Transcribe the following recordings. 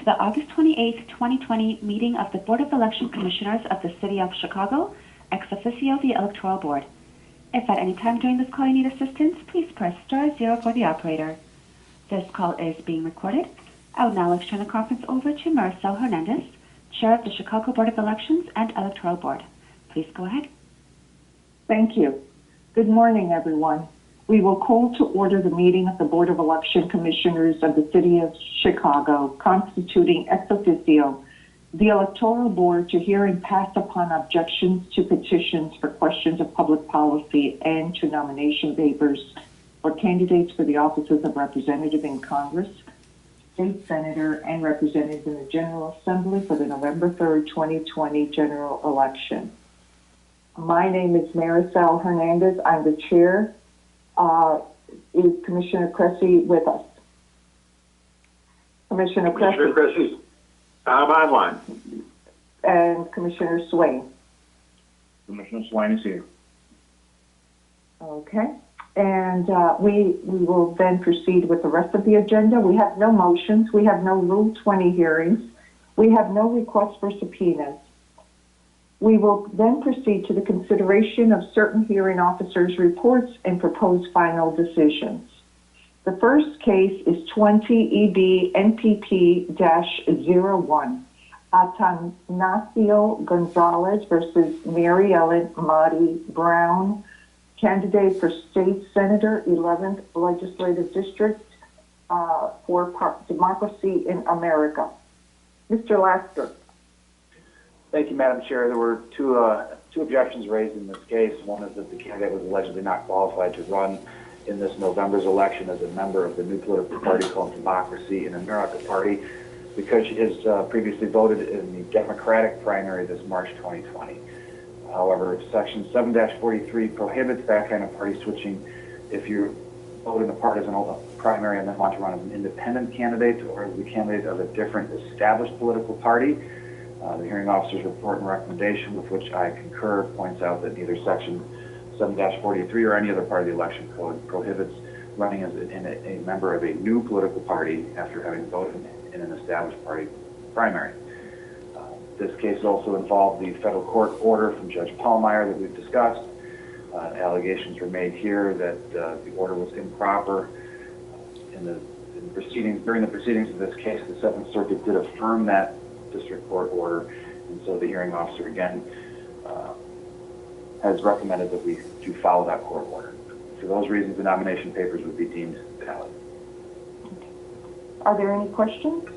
the August 28, 2020 meeting of the Board of Election Commissioners of the City of Chicago, ex officio the Electoral Board. If at any time during this call you need assistance, please press *0 for the operator. This call is being recorded. I would now like to turn the conference over to Maricel Hernandez, Chair of the Chicago Board of Elections and Electoral Board. Please go ahead. Thank you. Good morning, everyone. We will call to order the meeting of the Board of Election Commissioners of the City of Chicago, constituting ex officio the Electoral Board to hear and pass upon objections to petitions for questions of public policy and to nomination papers for candidates for the offices of Representative in Congress, State Senator, and Representative in the General Assembly for the November 3rd, 2020 general election. My name is Maricel Hernandez. I'm the chair. Is Commissioner Cressy with us? Commissioner Cressy, I'm online. And Commissioner Swain. Commissioner Swain is here. Okay. And we will then proceed with the rest of the agenda. We have no motions. We have no Rule 20 hearings. We have no requests for subpoenas. We will then proceed to the consideration of certain hearing officers' reports and proposed final decisions. The first case is 20 EB NPP-01, Atanasio Gonzalez versus Mary Ellen Marty Brown, candidate for State Senator, 11th Legislative District for Democracy in America. Mr. Lasker. Thank you, Madam Chair. There were two objections raised in this case. One is that the candidate was allegedly not qualified to run in this November's election as a member of the new political party called Democracy in America Party because she has previously voted in the Democratic primary this March 2020. However, Section 7-43 prohibits that kind of party switching if you vote in a partisan primary and then want to run as an independent candidate or as the candidate of a different established political party. The hearing officer's report and recommendation, with which I concur, points out that neither Section 7-43 or any other part of the election code prohibits running as a member of a new political party after having voted in an established party primary. This case also involved the federal court order from Judge Pallmeyer that we've discussed. Allegations were made here that the order was improper. During the proceedings of this case, the Seventh Circuit did affirm that district court order, and so the hearing officer again has recommended that we do follow that court order. For those reasons, the nomination papers would be deemed valid. Are there any questions?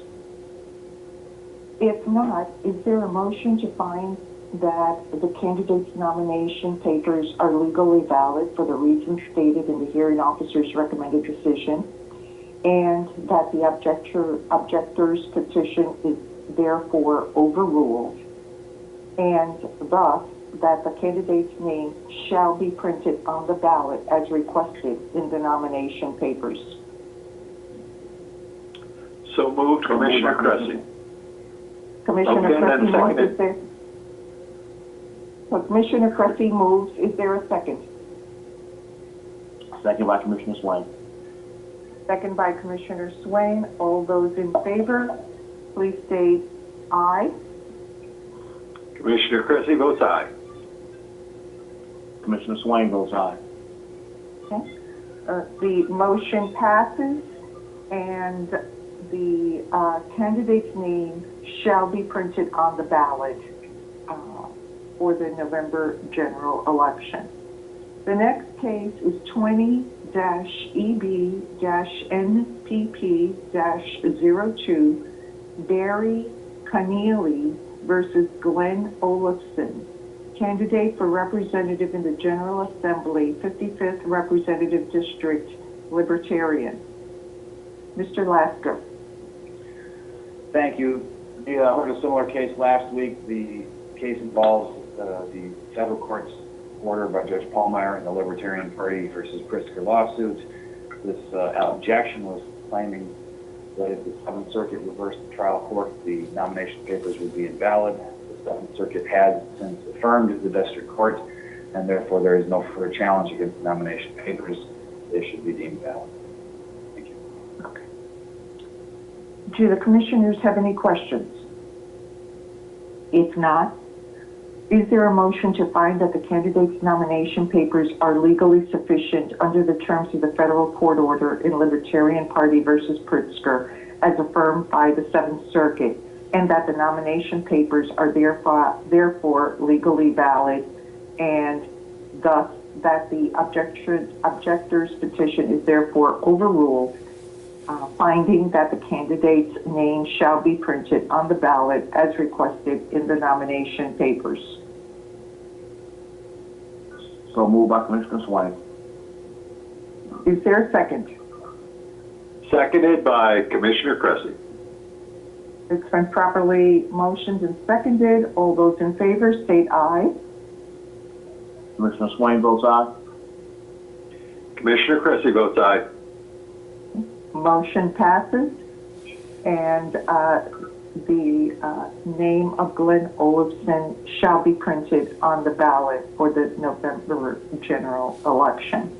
If not, is there a motion to find that the candidate's nomination papers are legally valid for the reasons stated in the hearing officer's recommended decision, and that the objector's petition is therefore overruled, and thus that the candidate's name shall be printed on the ballot as requested in the nomination papers? So moved, Commissioner Cressy. Commissioner Cressy moves. Is there? So Commissioner Cressy moves. Is there a second? Second by Commissioner Swain. Second by Commissioner Swain. All those in favor, please state aye. Commissioner Cressy votes aye. Commissioner Swain votes aye. Okay. The motion passes, and the candidate's name shall be printed on the ballot for the November general election. The next case is 20-EB-NPP-02, Barry Connealy versus Glenn Olafson, candidate for representative in the General Assembly, 55th Representative District, Libertarian. Mr. Lasker. Thank you. We heard a similar case last week. The case involves the federal court's order by Judge Pallmeyer and the Libertarian Party versus Pritzker lawsuit. This objection was claiming that if the Seventh Circuit reversed the trial court, the nomination papers would be invalid. The Seventh Circuit has since affirmed the district court, and therefore there is no further challenge against the nomination papers. They should be deemed valid. Thank you. Okay. Do the commissioners have any questions? If not, is there a motion to find that the candidates' nomination papers are legally sufficient under the terms of the federal court order in Libertarian Party versus Pritzker as affirmed by the Seventh Circuit, and that the nomination papers are therefore legally valid, and thus that the objector's petition is therefore overruled, finding that the candidate's name shall be printed on the ballot as requested in the nomination papers? So moved by Commissioner Swain. Is there a second? Seconded by Commissioner Cressy. It's been properly motioned and seconded. All those in favor state aye. Commissioner Swain votes aye. Commissioner Cressy votes aye. Motion passes, and the name of Glenn Olafson shall be printed on the ballot for the November general election.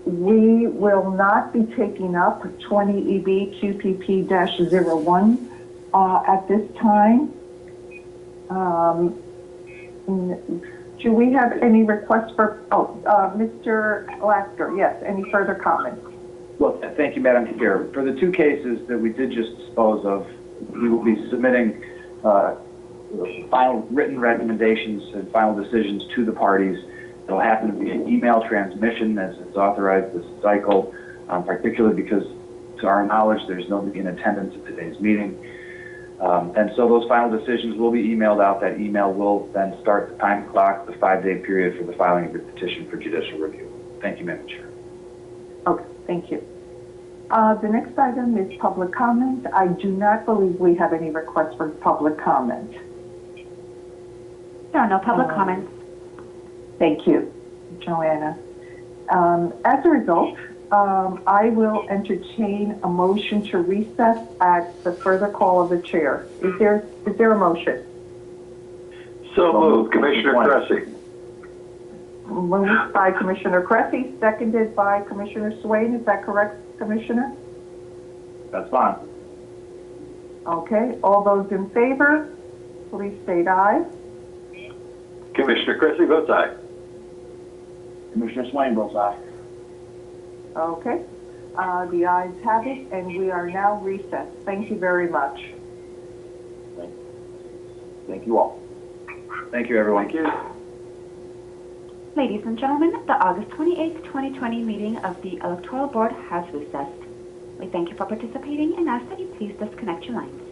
We will not be taking up 20 EB QPP-01 at this time. Do we have any requests for, Mr. Lasker, yes, any further comments? Well, thank you, Madam Chair. For the two cases that we did just dispose of, we will be submitting final written recommendations and final decisions to the parties. It'll happen via email transmission as it's authorized this cycle, particularly because, to our knowledge, there's nobody in attendance at today's meeting. And so those final decisions will be emailed out. That email will then start the time clock, the 5-day period for the filing of your petition for judicial review. Thank you, Madam Chair. Okay, thank you. The next item is public comment. I do not believe we have any requests for public comment. There are no public comments. Thank you, Joanna. As a result, I will entertain a motion to recess at the further call of the chair. Is there a motion? So moved, Commissioner Cressy. Moved by Commissioner Cressy, seconded by Commissioner Swain. Is that correct, Commissioner? That's fine. Okay, all those in favor, please state aye. Commissioner Cressy votes aye. Commissioner Swain votes aye. Okay, the ayes have it, and we are now recessed. Thank you very much. Thank you all. Thank you, everyone. Thank you. Ladies and gentlemen, the August 28th, 2020 meeting of the Electoral Board has recessed. We thank you for participating and ask that you please disconnect your lines.